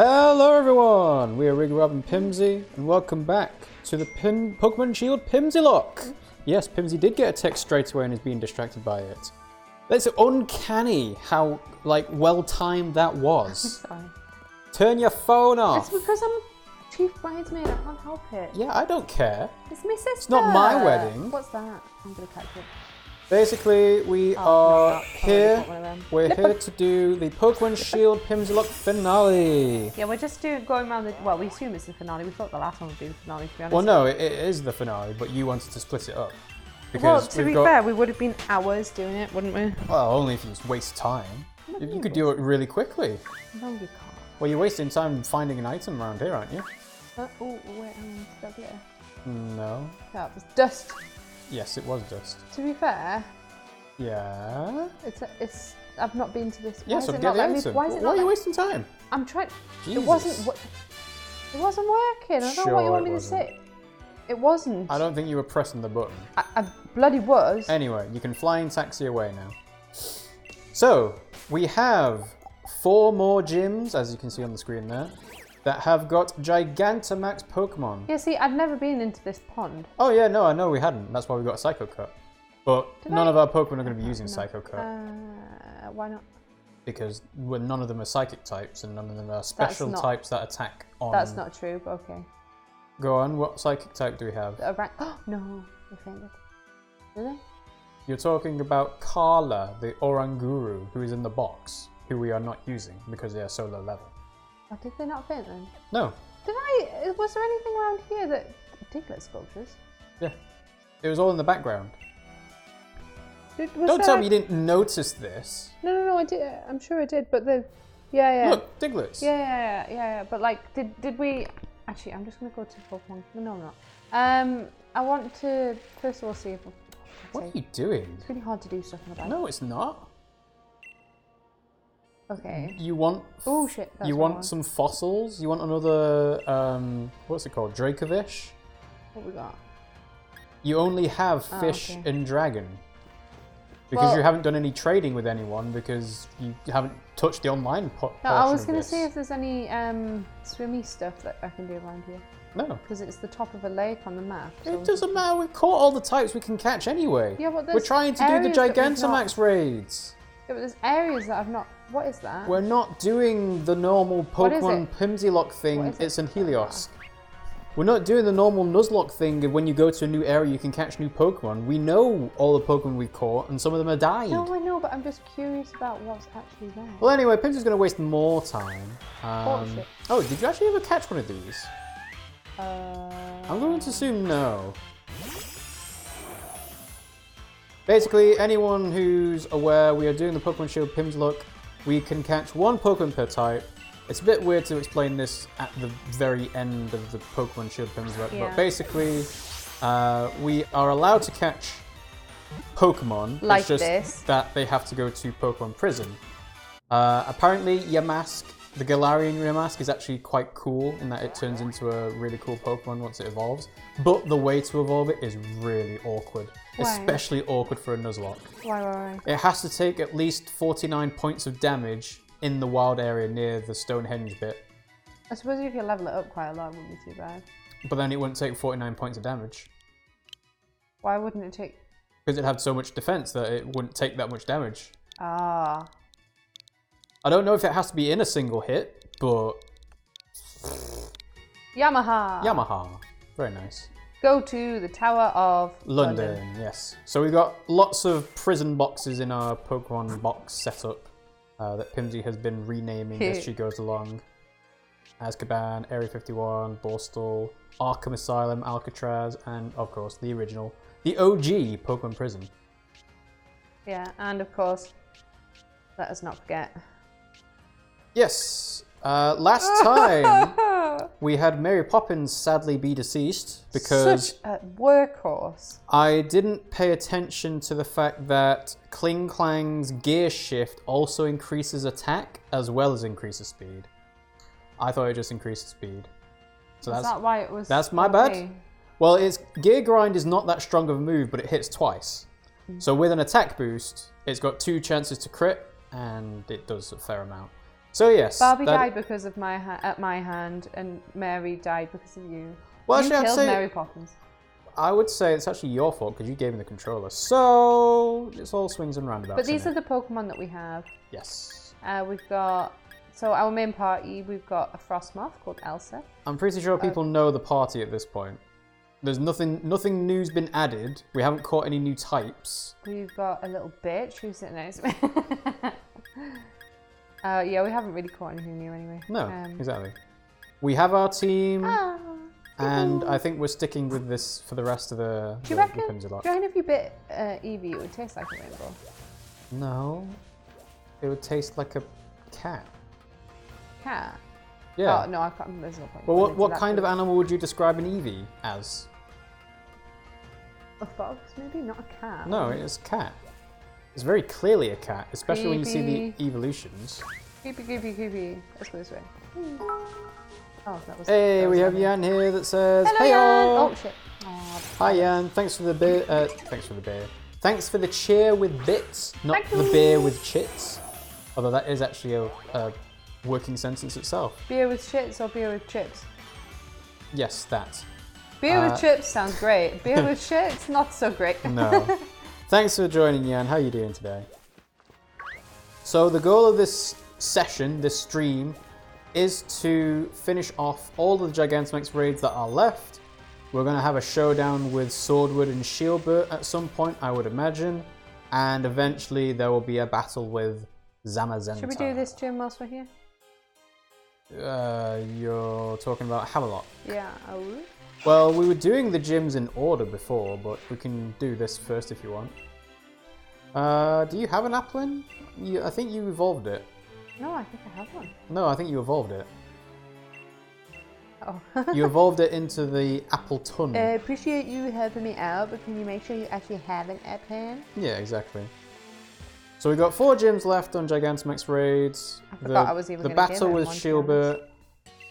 Hello everyone, we are RiggyRob Pimmsy, and welcome back to the Pokemon Shield Pimmsylocke. Yes, Pimmsy did get a text straight away and is being distracted by it. It's uncanny how, well-timed that was. Sorry. Turn your phone off. It's because I'm chief bridesmaid, I can't help it. Yeah, I don't care. It's my sister. It's not my wedding. What's that? I'm gonna catch it. Basically, we are here. We're Flip here to do the Pokemon Shield Pimmsylocke finale. Yeah, we're just going around the. Well, we assume it's the finale. We thought the last one would be the finale, to be honest. Well, no, it is the finale, but you wanted to split it up. Well, to be fair, we would have been hours doing it, wouldn't we? Well, only if you just waste time. You could do it really quickly. No, you can't. Well, you're wasting time finding an item around here, aren't you? Oh, wait, is that glitter? No. Yeah, it's dust. Yes, it was dust. To be fair, yeah. it's. I've not been to this. Yeah, so get the item. Why are you wasting time? I'm trying. Jesus. It wasn't working. I don't know what you want me to say. It wasn't. I don't think you were pressing the button. I bloody was. Anyway, you can flying taxi away now. So, we have 4 more gyms, as you can see on the screen there, that have got Gigantamax Pokemon. Yeah, see, I've never been into this pond. Oh yeah, no, I know we hadn't. That's why we got a Psycho Cut. But none of our Pokemon are going to be using Psycho Cut. Why not? Because none of them are Psychic types, and none of them are special types that attack on... That's not true, but okay. Go on, what Psychic type do we have? Oh, no, they fainted. Did they? You're talking about Carla, the Oranguru, who is in the box, who we are not using because they are so low level. Oh, did they not faint then? No. Was there anything around here that... Diglett sculptures? Yeah. It was all in the background. Don't tell me you didn't notice this. No, I did. I'm sure I did, but the... Yeah. Look, Digletts. Yeah. But did we... Actually, I'm just going to go to Pokemon. No, I'm not. I want to, first of all, see if... What are you doing? It's really hard to do stuff in the back. No, it's not. Okay. You want... Oh, shit. You want some fossils? You want another... what's it called? Dracovish? What we got? You only have fish okay. and dragon. Because you haven't done any trading with anyone because you haven't touched the online portion No, I was going to see if there's any swimmy stuff that I can do around here. No. Because it's the top of a lake on the map. So it doesn't matter, we caught all the types we can catch anyway. Yeah, but we're trying to do the Gigantamax raids. Yeah, but there's areas that I've not... What is that? We're not doing the normal Pokemon Pimmsylocke thing, it's in Helios. We're not doing the normal Nuzlocke thing when you go to a new area you can catch new Pokemon. We know all the Pokemon we've caught and some of them have died. No, I know, but I'm just curious about what's actually there. Well anyway, Pimmsy's going to waste more time. Bullshit. Oh, did you actually ever catch one of these? I'm going to assume no. Basically, anyone who's aware, we are doing the Pokemon Shield Pimmsylocke. We can catch 1 Pokemon per type. It's a bit weird to explain this at the very end of the Pokemon Shield Pimmsylocke, but basically, we are allowed to catch Pokemon. Like it's just this. that they have to go to Pokemon Prison. Apparently, Yamask, the Galarian Yamask, is actually quite cool in that it turns into a really cool Pokemon once it evolves. But the way to evolve it is really awkward. Why? Especially awkward for a Nuzlocke. Why? It has to take at least 49 points of damage in the wild area near the Stonehenge bit. I suppose if you level it up quite a lot, it wouldn't be too bad. But then it wouldn't take 49 points of damage. Why wouldn't it take... Because it had so much defense that it wouldn't take that much damage. Ah. I don't know if it has to be in a single hit, but... Yamaha. Very nice. Go to the Tower of London, yes. So we've got lots of prison boxes in our Pokemon box setup that Pimmsy has been renaming as she goes along. Azkaban, Area 51, Borstal, Arkham Asylum, Alcatraz, and of course the original, the OG Pokemon Prison. Yeah, and of course, let us not forget. Yes, last time we had Mary Poppins sadly be deceased because... Such a workhorse. I didn't pay attention to the fact that Kling Klang's gear shift also increases attack as well as increases speed. I thought it just increased speed. So Is that why it was... That's my bad. Well, its gear grind is not that strong of a move, but it hits twice. So with an attack boost, it's got 2 chances to crit, and it does a fair amount. So yes, Barbie died because of my hand, and Mary died because of you. Well, you actually, killed Mary Poppins. I would say it's actually your fault because you gave me the controller. So it's all swings and roundabouts. But these are the Pokemon that we have. Yes. We've got. So our main party, we've got a Frostmoth called Elsa. I'm pretty sure people know the party at this point. There's nothing new's been added. We haven't caught any new types. We've got a little bitch who's sitting next to me. Yeah, we haven't really caught anything new anyway. No, exactly. We have our team, and I think we're sticking with this for the rest of the Pimmsylocke. Do you reckon if you bit Eevee, it would taste like a rainbow? No, it would taste like a cat. Cat? Yeah. Oh, no, I can't. There's no point. Well, what kind of animal would you describe an Eevee as? A fox, maybe? Not a cat. No, it's a cat. It's very clearly a cat, especially when you see the evolutions. Creepy. Let's go this way. Oh, that was. Hey, we have Jan here that says, "Hey, oh shit! Oh, hi, Jan. Thanks for the beer. Thanks for the cheer with bits, not Thank the you. beer with chits. Although that is actually a working sentence itself. Beer with shits or beer with chips? Yes, that. Beer with chips sounds great. Beer with shits, not so great. No. Thanks for joining, Jan. How are you doing today? So the goal of this session, this stream, is to finish off all of the Gigantamax raids that are left. We're going to have a showdown with Swordwood and Shieldbert at some point, I would imagine. And eventually there will be a battle with Zamazenta. Should we do this gym whilst we're here? You're talking about Hammerlock. Yeah. Well, we were doing the gyms in order before, but we can do this first if you want. Do you have an Applin? I think you evolved it. No, I think I have one. No, I think you evolved it. Oh. You evolved it into the Appletun. I appreciate you helping me out, but can you make sure you actually have an Applin? Yeah, exactly. So we've got 4 gyms left on Gigantamax raids. I forgot I was even the gonna battle give with it one, Shieldbert,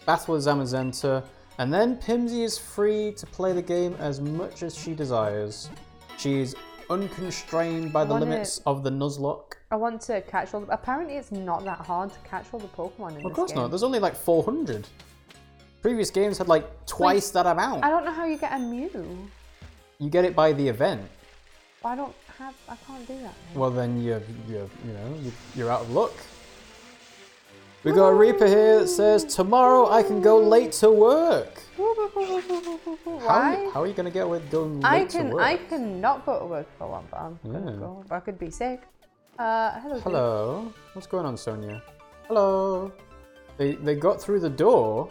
battle with Zamazenta, and then Pimmsy is free to play the game as much as she desires. She's unconstrained by the limits of the Nuzlocke. I want to catch all the... Apparently it's not that hard to catch all the Pokemon in this game. Of course not. There's only like 400. Previous games had like twice that amount. I don't know how you get a Mew. You get it by the event. I can't do that. Well, then you're out of luck. We got a Reaper here that says, "Tomorrow I can go late to work." Why? How are you going to get away with going late to work? I can not go to work if I want, but I'm gonna go. I could be sick. Hello. Hello. What's going on, Sonia? Hello. They got through the door.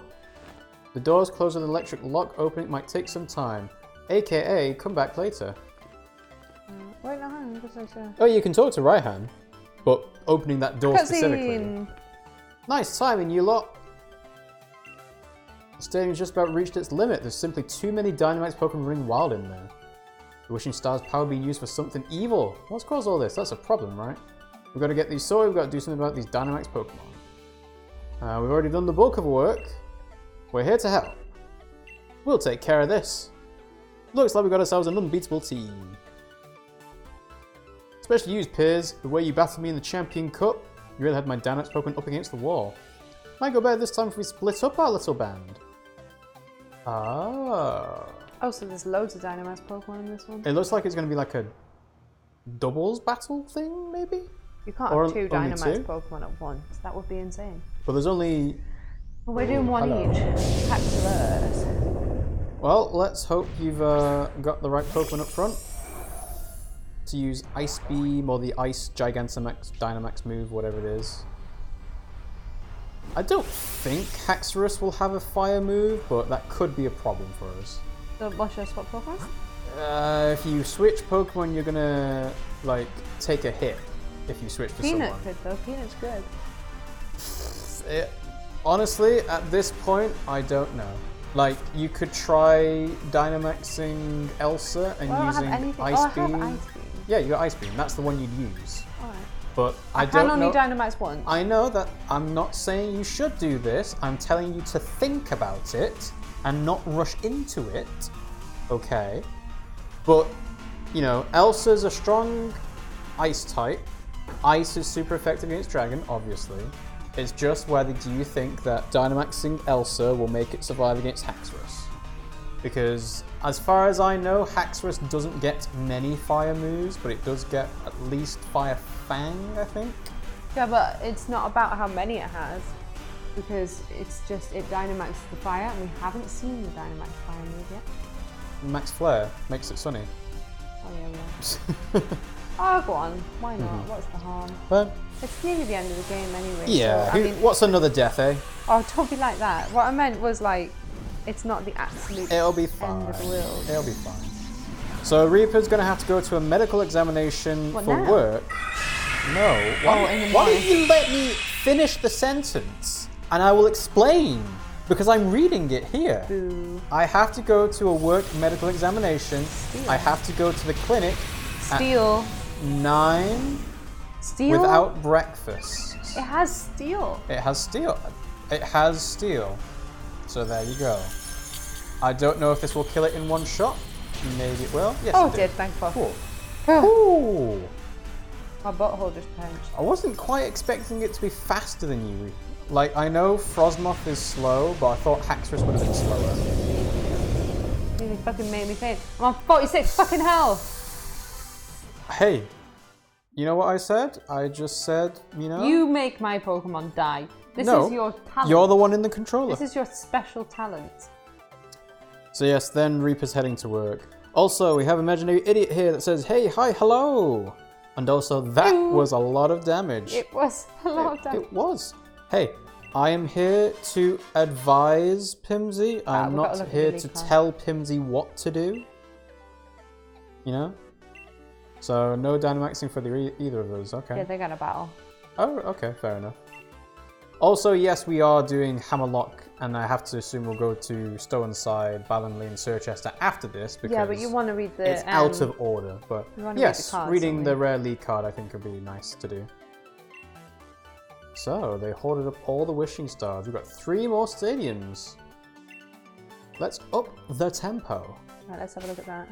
The door's closed with an electric lock. Opening it might take some time. AKA, come back later. Wait, no, hang on. Oh, you can talk to Raihan, but opening that door specifically. Nice timing, you lot. The stadium's just about reached its limit. There's simply too many Dynamax Pokemon running wild in there. The Wishing Star's power being used for something evil. What's caused all this? That's a problem, right? We've got to get these sorted. We've got to do something about these Dynamax Pokemon. We've already done the bulk of the work. We're here to help. We'll take care of this. Looks like we've got ourselves an unbeatable team. Especially you, Piers. The way you battled me in the Champion Cup, you really had my Dynamax Pokemon up against the wall. Might go better this time if we split up our little band. Ah. Oh, so there's loads of Dynamax Pokemon in this one? It looks like it's going to be like a doubles battle thing, maybe? You can't have 2 Dynamax Pokemon at once. That would be insane. But there's only... Well, we're doing one each. Well, let's hope you've got the right Pokemon up front to use Ice Beam or the Ice Gigantamax Dynamax move, whatever it is. I don't think Haxorus will have a fire move, but that could be a problem for us. So what's your swap Pokemon? If you switch Pokemon, you're gonna like take a hit if you switch to someone. Peanut could though. Peanut's good. Honestly, at this point, I don't know. Like, you could try Dynamaxing Elsa and using Ice Beam. I have Ice Beam. Yeah, you got Ice Beam. That's the one you'd use. Alright. But I don't can know. only Dynamax once. I know that. I'm not saying you should do this. I'm telling you to think about it and not rush into it. Okay? But, you know, Elsa's a strong Ice type. Ice is super effective against Dragon, obviously. It's just whether do you think that Dynamaxing Elsa will make it survive against Haxorus? Because as far as I know, Haxorus doesn't get many fire moves, but it does get at least Fire Fang, I think. Yeah, but it's not about how many it has, because it's just it Dynamaxes the fire, and we haven't seen the Dynamax fire move yet. Max Flare makes it sunny. Oh yeah, oh, go on. Why not? What's the harm? But it's nearly the end of the game anyway. yeah, So, I mean, what's another death, eh? oh, don't be like that. What I meant was like, it's not the absolute It'll be fine. end of the world. It'll be fine. So Reaper's going to have to go to a medical examination for now? work. No. Why don't you let me finish the sentence and I will explain? Because I'm reading it here. Boo. I have to go to a work medical examination. Steal. I have to go to the clinic Steal. at 9 Steal? without breakfast. It has steel. It has steel. It has steel. So there you go. I don't know if this will kill it in one shot. Maybe it will. Yes, Oh, it it did. Thank God. Cool. Oh. Ooh. My butthole just punched. I wasn't quite expecting it to be faster than you. Like, I know Frosmoth is slow, but I thought Haxorus would have been slower. You fucking made me faint. I'm on 46 fucking health. Hey, you know what I said? I just said, you know. You make my Pokemon die. This No, is your talent. You're the one in the controller. This is your special talent. So yes, then Reaper's heading to work. Also, we have Imaginary Idiot here that says, hey, hi, hello. And also, that was a lot of damage. It was a lot of damage. It was. Hey, I am here to advise Pimmsy. I'm not here to tell Pimmsy what to do. You know? So, no Dynamaxing for either of us. Okay. Yeah, they got a battle. Oh, okay, fair enough. Also, yes, we are doing Hammerlock, and I have to assume we'll go to Stownside, Ballinley, and Sirchester after this because Yeah, but you want to read the. it's out of order. But yes, reading the rare league card I think would be nice to do. So they hoarded up all the wishing stars. We've got 3 more stadiums. Let's up the tempo. Right, let's have a look at that.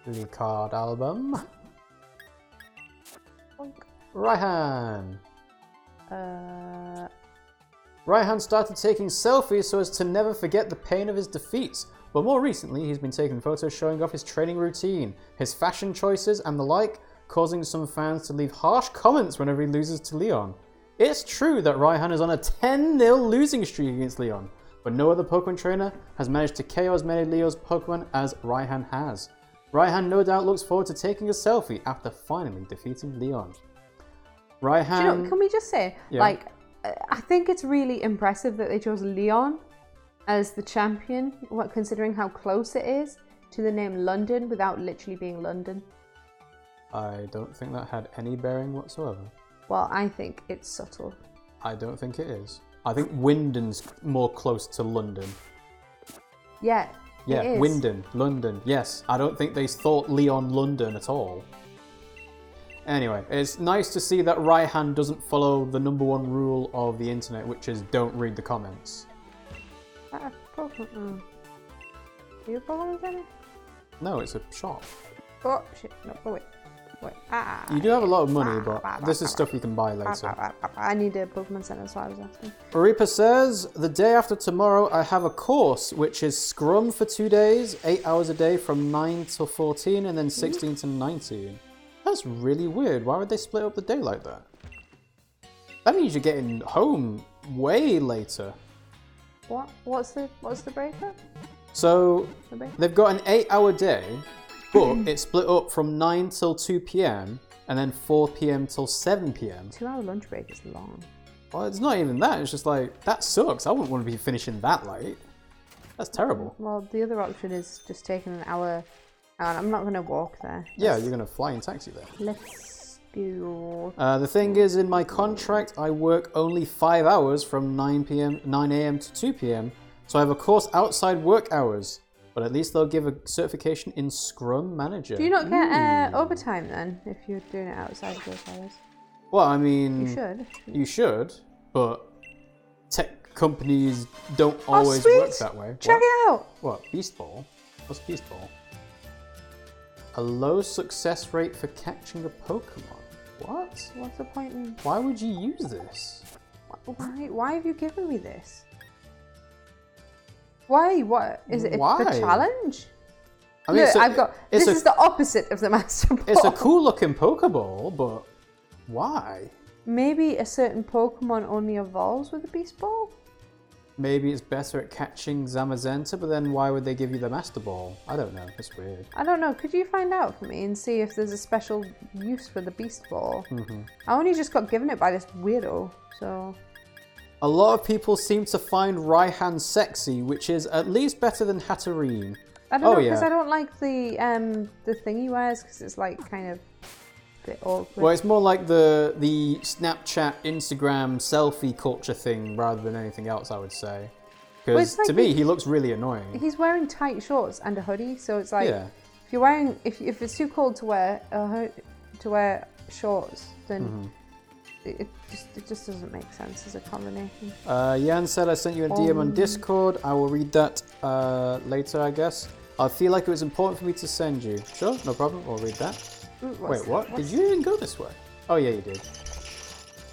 League card album. Raihan. Raihan started taking selfies so as to never forget the pain of his defeats, but more recently he's been taking photos showing off his training routine, his fashion choices and the like, causing some fans to leave harsh comments whenever he loses to Leon. It's true that Raihan is on a 10-0 losing streak against Leon, but no other Pokemon trainer has managed to KO as many Leo's Pokemon as Raihan has. Raihan no doubt looks forward to taking a selfie after finally defeating Leon. Raihan... Do you know, can we just say, like, I think it's really impressive that they chose Leon as the champion, considering how close it is to the name London without literally being London. I don't think that had any bearing whatsoever. Well, I think it's subtle. I don't think it is. I think Wyndon's more close to London. Yeah, yeah, it is. Wyndon, London, yes. I don't think they thought Leon London at all. Anyway, it's nice to see that Raihan doesn't follow the #1 rule of the internet, which is don't read the comments. Pokemon. Do you have Pokemon Center? No, it's a shop. Oh, shit. No, oh, wait. You do have a lot of money, but this is stuff you can buy later. I need a Pokemon Center, that's why I was asking. Reaper says, the day after tomorrow I have a course, which is Scrum for 2 days, 8 hours a day from 9 till 14, and then 16 to 19. That's really weird. Why would they split up the day like that? That means you're getting home way later. What? What's the breakup? So, they've got an 8-hour day, but it's split up from 9 till 2 p.m. and then 4 p.m. till 7 p.m. 2-hour lunch break is long. Well, it's not even that. It's just like, that sucks. I wouldn't want to be finishing that late. That's terrible. Well, the other option is just taking an hour. And I'm not going to walk there. Yeah, you're going to fly in taxi there. Let's go. The thing is, in my contract, I work only 5 hours from 9 a.m. to 2 p.m. So I have a course outside work hours. But at least they'll give a certification in Scrum Manager. Do you not get overtime then, if you're doing it outside of those hours? Well, I mean... You should. You should, but tech companies don't always work that way. Check it out! What? Beast Ball? What's Beast Ball? A low success rate for catching a Pokemon. What? What's the point in... Why would you use this? Why have you given me this? Why? What is it? Why? The challenge? I mean, look, this is the opposite of the Master Ball. It's a cool looking Pokeball, but why? Maybe a certain Pokemon only evolves with a Beast Ball? Maybe it's better at catching Zamazenta, but then why would they give you the Master Ball? I don't know. It's weird. I don't know. Could you find out for me and see if there's a special use for the Beast Ball? I only just got given it by this weirdo, so... A lot of people seem to find Raihan sexy, which is at least better than Hatterene. I don't know, because I don't like the thing he wears, because it's like kind of a bit awkward. Well, it's more like the Snapchat, Instagram selfie culture thing rather than anything else, I would say. Because to me, he looks really annoying. He's wearing tight shorts and a hoodie, so it's like if you're wearing if it's too cold to wear shorts, then it just doesn't make sense as a combination. Jan said I sent you a DM on Discord. I will read that later, I guess. I feel like it was important for me to send you. Sure, no problem. We'll read that. Wait, what? Did you even go this way? Oh yeah, you did.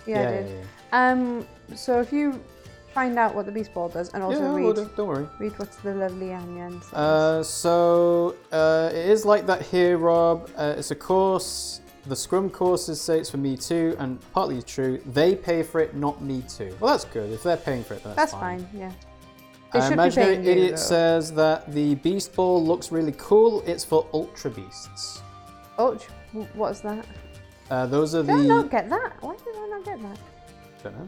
Yeah, I did. Yeah. So if you find out what the Beast Ball does, and also read. Don't worry. Read what's the lovely Jan says. So it is like that here, Rob. It's a course. The Scrum courses say it's for me too, and partly true. They pay for it, not me too. Well, that's good. If they're paying for it, that's fine. Yeah. Imaginary Idiot says that the Beast Ball looks really cool. It's for Ultra Beasts. Ultra? What's that? Those are Did I not get that? Why did I not get that? Don't know.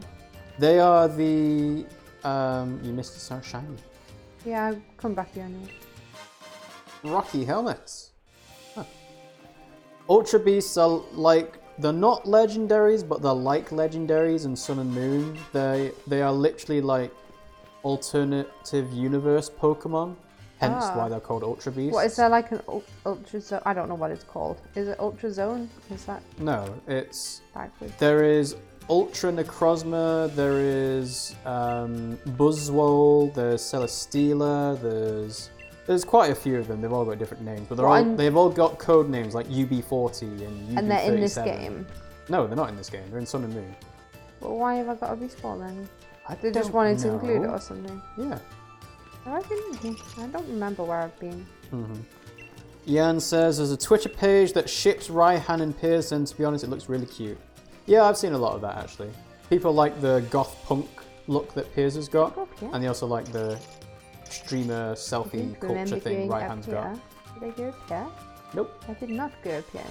They are the... you missed it, so shiny. Yeah, I'll come back here anyway. Rocky helmets. Huh. Ultra Beasts are like... They're not legendaries, but they're like legendaries in Sun and Moon. They are literally like alternative universe Pokemon. Hence why they're called Ultra Beasts. What, is there like an Ultra Zone? I don't know what it's called. Is it Ultra Zone? Is that... No, it's... backwards? There is Ultra Necrozma, there is Buzzwole, there's Celesteela, there's quite a few of them. They've all got different names, but they've all got code names like UB40 and UB37. And they're in this game? No, they're not in this game. They're in Sun and Moon. Well, why have I got a Beast Ball then? They don't just wanted to know. include it or something. Yeah. I don't remember where I've been. Jan says there's a Twitter page that ships Raihan and Piers, and to be honest, it looks really cute. Yeah, I've seen a lot of that actually. People like the goth punk look that Piers has got, and they also like the streamer selfie culture thing Raihan's got. Did I go up here? Nope. I did not go up here.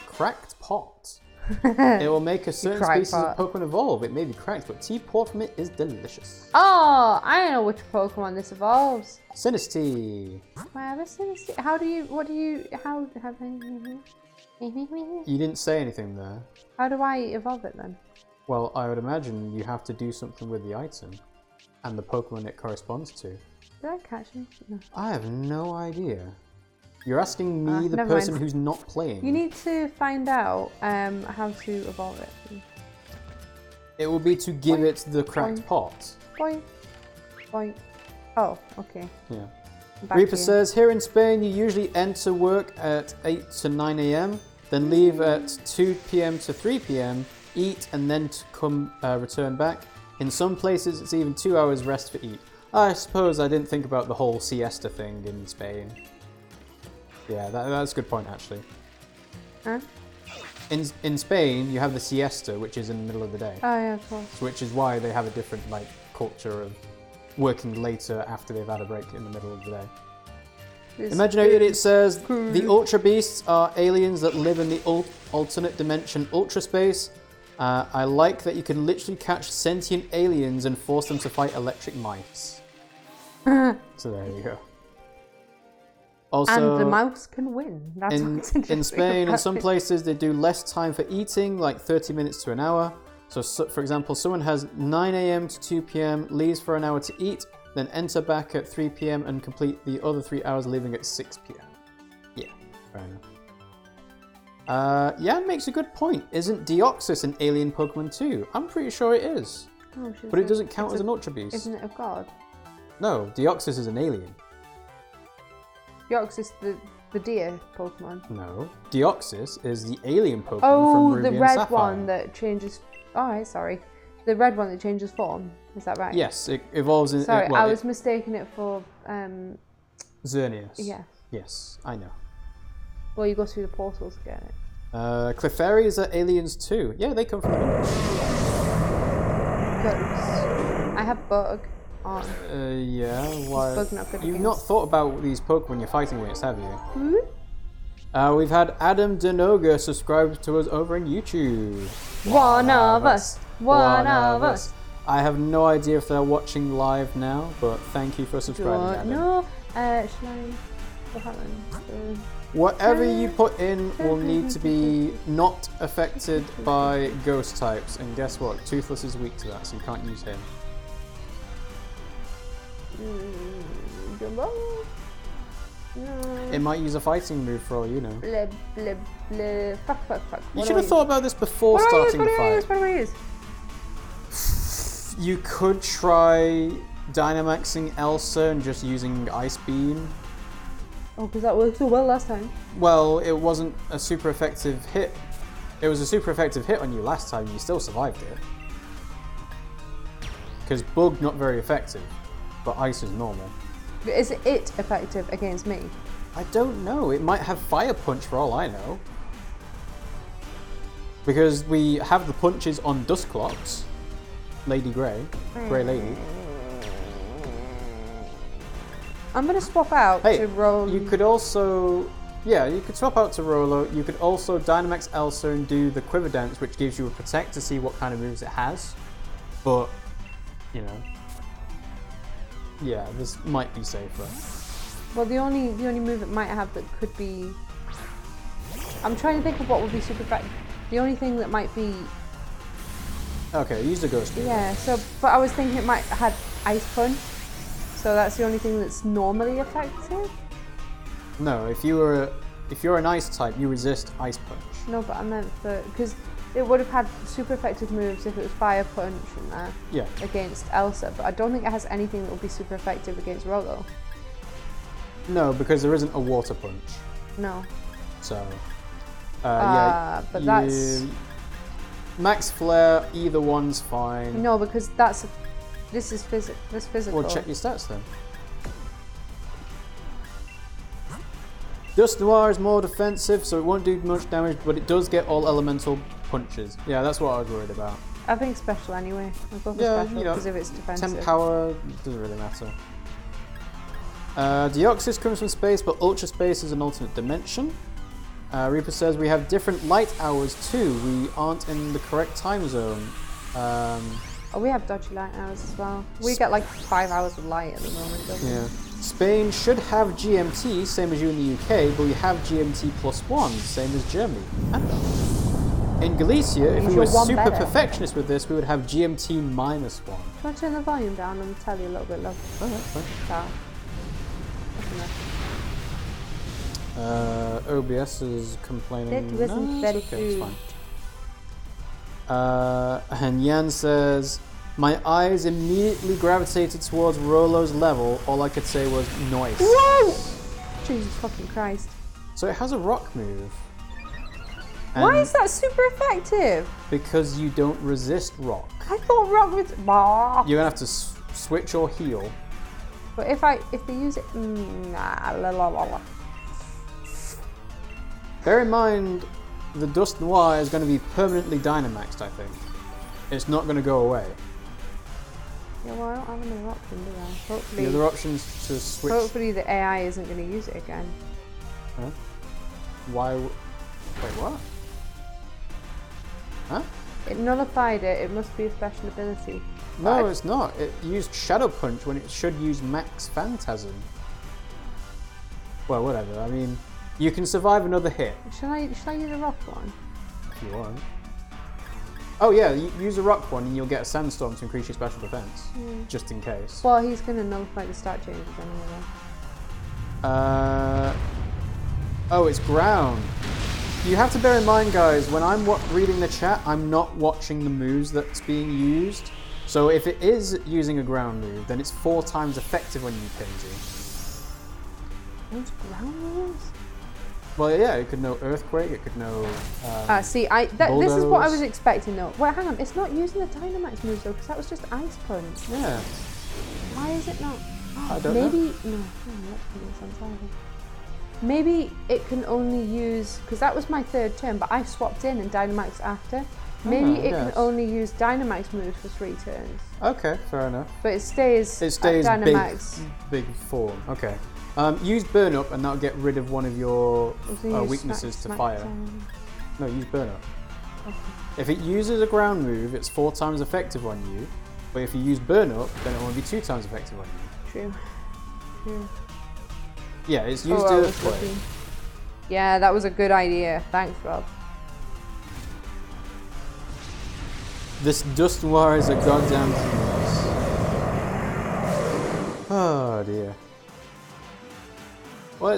Cracked pot. It will make a certain species of Pokemon evolve. It may be cracked, but tea poured from it is delicious. Oh, I know which Pokemon this evolves. Sinistea. Wow, Sinistea. How You didn't say anything there. How do I evolve it then? Well, I would imagine you have to do something with the item and the Pokemon it corresponds to. Did I catch him? No. I have no idea. You're asking me, the person who's not playing. You need to find out how to evolve it. It will be to give it the cracked pot. Boing. Boing. Oh, okay. Yeah. Reaper says, here in Spain, you usually enter work at 8 to 9 a.m., then leave at 2 p.m. to 3 p.m., eat, and then return back. In some places, it's even 2 hours rest for eat. I suppose I didn't think about the whole siesta thing in Spain. Yeah, that's a good point, actually. Huh? In Spain, you have the siesta, which is in the middle of the day. Oh, yeah, of course. Which is why they have a different culture of working later after they've had a break in the middle of the day. Imaginary Idiot says, the Ultra Beasts are aliens that live in the alternate dimension Ultra Space. I like that you can literally catch sentient aliens and force them to fight electric mice. So there you go. Also, and the mouse can win. That's in Spain, in some places, they do less time for eating, like 30 minutes to an hour. So for example, someone has 9 a.m. to 2 p.m., leaves for an hour to eat, then enter back at 3 p.m. and complete the other 3 hours, leaving at 6 p.m. Yeah, fair enough. Jan makes a good point. Isn't Deoxys an alien Pokemon too? I'm pretty sure it is. Oh, but it doesn't count as an Ultra Beast. Isn't it a god? No, Deoxys is an alien. Deoxys, the deer Pokemon. No, Deoxys is the alien Pokemon from Ruby the and red Sapphire. one that changes... Oh, sorry. The red one that changes form, is that right? Yes, it evolves in... Sorry, I was mistaking it for... Xerneas. Yeah. Yes, I know. Well, you go through the portals to get it. Clefairies are aliens too. Yeah, they come from the Ghost. I have Bug on. Yeah, why? Bug not good You've against. not thought about these Pokemon you're fighting against, have you? Hmm? We've had Adam Denoga subscribe to us over on YouTube. One of us. One of us. I have no idea if they're watching live now, but thank you for subscribing, Adam. No, shall I... What happened? Whatever you put in will need to be not affected by ghost types, and guess what? Toothless is weak to that, so you can't use him. It might use a fighting move for all you know. Blib, blib, blib. Fuck, fuck, fuck. You should have thought about this before starting the fight. What do I use? You could try Dynamaxing Elsa and just using Ice Beam. Oh, because that worked so well last time. Well, it wasn't a super effective hit. It was a super effective hit on you last time, and you still survived it. Because Bug, not very effective, but Ice is normal. Is it effective against me? I don't know. It might have Fire Punch for all I know. Because we have the punches on Dusclops. Lady Grey. Grey Lady. I'm going to swap out to Rolo. You could also... Yeah, you could swap out to Rolo. You could also Dynamax Elsa and do the Quiver Dance, which gives you a Protect to see what kind of moves it has. But, you know... Yeah, this might be safer. Well, the only move it might have that could be... I'm trying to think of what would be super effective. The only thing that might be... Okay, use the Ghost move. Yeah, so... But I was thinking it might have Ice Punch. So that's the only thing that's normally effective? No, if you're an Ice type, you resist Ice Punch. No, but I meant for... Because it would have had super effective moves if it was Fire Punch in there. Yeah. Against Elsa, but I don't think it has anything that would be super effective against Rolo. No, because there isn't a Water Punch. No. So... yeah, but that's... Max Flare, either one's fine. No, because that's... This is physical. Well, check your stats then. Dust Noir is more defensive, so it won't do much damage, but it does get all elemental punches. Yeah, that's what I was worried about. I think special anyway. I'll go for special because if it's defensive. 10 power, doesn't really matter. Deoxys comes from space, but Ultra Space is an alternate dimension. Reaper says we have different light hours too. We aren't in the correct time zone. Oh, we have dodgy light hours as well. We get like 5 hours of light at the moment, don't we? Yeah. Spain should have GMT, same as you in the UK, but we have GMT +1, same as Germany. And in Galicia, if we were super perfectionist with this, we would have GMT -1. Do you want to turn the volume down and tell you a little bit, love? Oh, that's fine. Ciao. That's enough. OBS is complaining. It wasn't very okay, it's good. fine. And Yan says, my eyes immediately gravitated towards Rolo's level. All I could say was, nice. Whoa! Jesus fucking Christ. So it has a rock move. Why is that super effective? Because you don't resist rock. I thought rock was... You're going to have to switch or heal. But if they use it... Bear in mind, the Dust Noir is going to be permanently Dynamaxed, I think. It's not going to go away. Yeah, well, I don't have another option, do I? Hopefully... The other options to switch... Hopefully the AI isn't going to use it again. Huh? Why... Wait, what? Huh? It nullified it. It must be a special ability. No, it's not. It used Shadow Punch when it should use Max Phantasm. Well, whatever. I mean, you can survive another hit. Shall I use a rock one? If you want. Oh yeah, use a rock one and you'll get a Sandstorm to increase your special defense. Just in case. Well, he's going to nullify the stat changes anyway. Oh, it's ground. You have to bear in mind, guys, when I'm reading the chat, I'm not watching the moves that's being used. So if it is using a ground move, then it's 4 times effective on you, Pimmsy. Those ground moves? Well, yeah, it could know Earthquake, it could know... see, this is what I was expecting though. Wait, hang on, it's not using the Dynamax moves though, because that was just Ice Punch. Yeah. Why is it not? Oh, I don't know. No, that's making sense either. Maybe it can only use, because that was my third turn, but I swapped in and Dynamax after. Maybe it can only use Dynamax moves for 3 turns. Okay, fair enough. But it stays Dynamax. Big form. Okay. Use Burn Up and that'll get rid of one of your weaknesses to fire. No, use Burn Up. Okay. If it uses a ground move, it's 4 times effective on you. But if you use Burn Up, then it will be 2 times effective on you. True. Yeah, it's used Earthquake. Yeah, that was a good idea. Thanks, Rob. This Dusknoir is a goddamn genius. Oh dear. Well,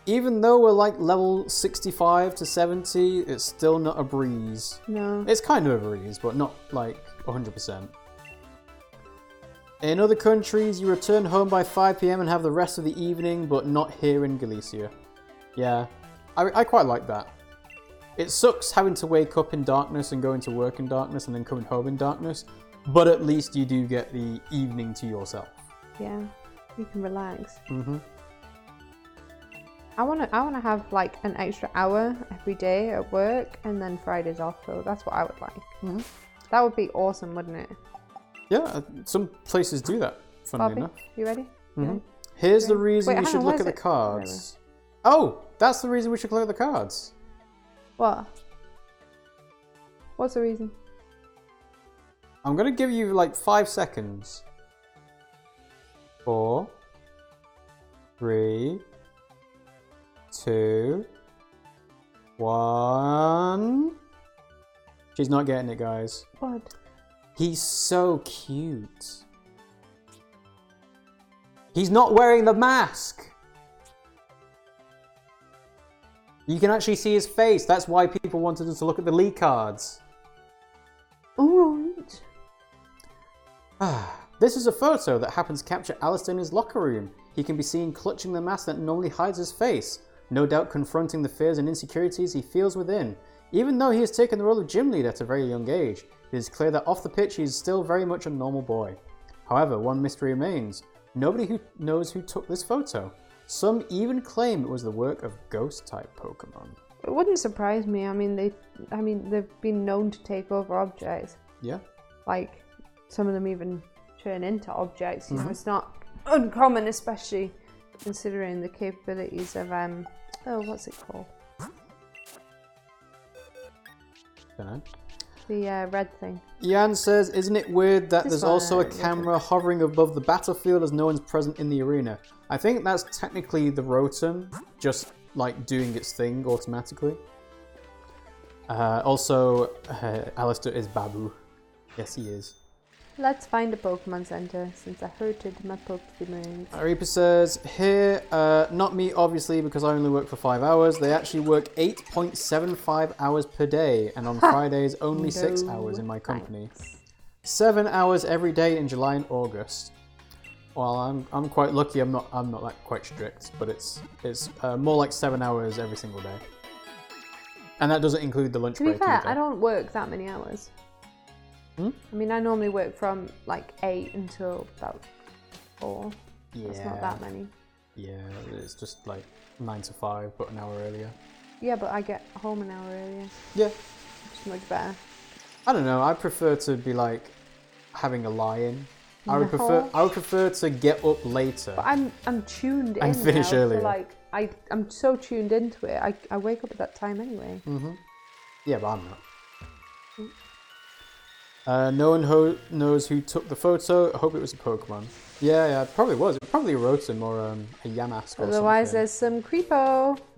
even though we're like level 65 to 70, it's still not a breeze. No. It's kind of a breeze, but not like 100%. In other countries, you return home by 5 PM and have the rest of the evening, but not here in Galicia. Yeah, I quite like that. It sucks having to wake up in darkness and going to work in darkness and then coming home in darkness, but at least you do get the evening to yourself. Yeah, you can relax. Mm-hmm. I wanna have like an extra hour every day at work and then Fridays off though. That's what I would like. Mm-hmm. That would be awesome, wouldn't it? Yeah, some places do that, funnily enough. You ready? Mm-hmm. Here's the reason we should look at the cards. Oh, that's the reason we should look at the cards. What? What's the reason? I'm gonna give you like 5 seconds. 4, 3, 2, 1. She's not getting it, guys. What? He's so cute. He's not wearing the mask. You can actually see his face. That's why people wanted us to look at the League cards. Alright. This is a photo that happens to capture Alistair in his locker room. He can be seen clutching the mask that normally hides his face, no doubt confronting the fears and insecurities he feels within. Even though he has taken the role of gym leader at a very young age, it is clear that off the pitch he is still very much a normal boy. However, one mystery remains. Nobody knows who took this photo. Some even claim it was the work of ghost-type Pokemon. It wouldn't surprise me. I mean, they've been known to take over objects. Yeah. Like, some of them even turn into objects. You know, it's not uncommon, especially considering the capabilities of what's it called? Dunno. The red thing. Jan says, isn't it weird that there's also a camera hovering above the battlefield as no one's present in the arena? I think that's technically the Rotom, just like doing its thing automatically. Also, Alistair is Babu. Yes, he is. Let's find a Pokemon Center since I hurted my Pokemon. Reaper says, here, not me obviously because I only work for 5 hours. They actually work 8.75 hours per day, and on Fridays only 6 hours in my company. Thanks. 7 hours every day in July and August. Well, I'm quite lucky. I'm not that quite strict, but it's more like 7 hours every single day, and that doesn't include the lunch break. To be fair, either. I don't work that many hours. I mean, I normally work from like 8 until about 4. Yeah. That's not that many. Yeah, it's just like 9 to 5, but an hour earlier. Yeah, but I get home an hour earlier. Yeah. Which is much better. I don't know. I prefer to be like having a lie-in. I would prefer to get up later. But I'm tuned in and finish now, earlier. So like I'm so tuned into it. I wake up at that time anyway. Yeah, but I'm not. No one knows who took the photo. I hope it was a Pokemon. Yeah, it probably was. It probably a Rotom or a Yamask or Otherwise, something. there's some Creepo.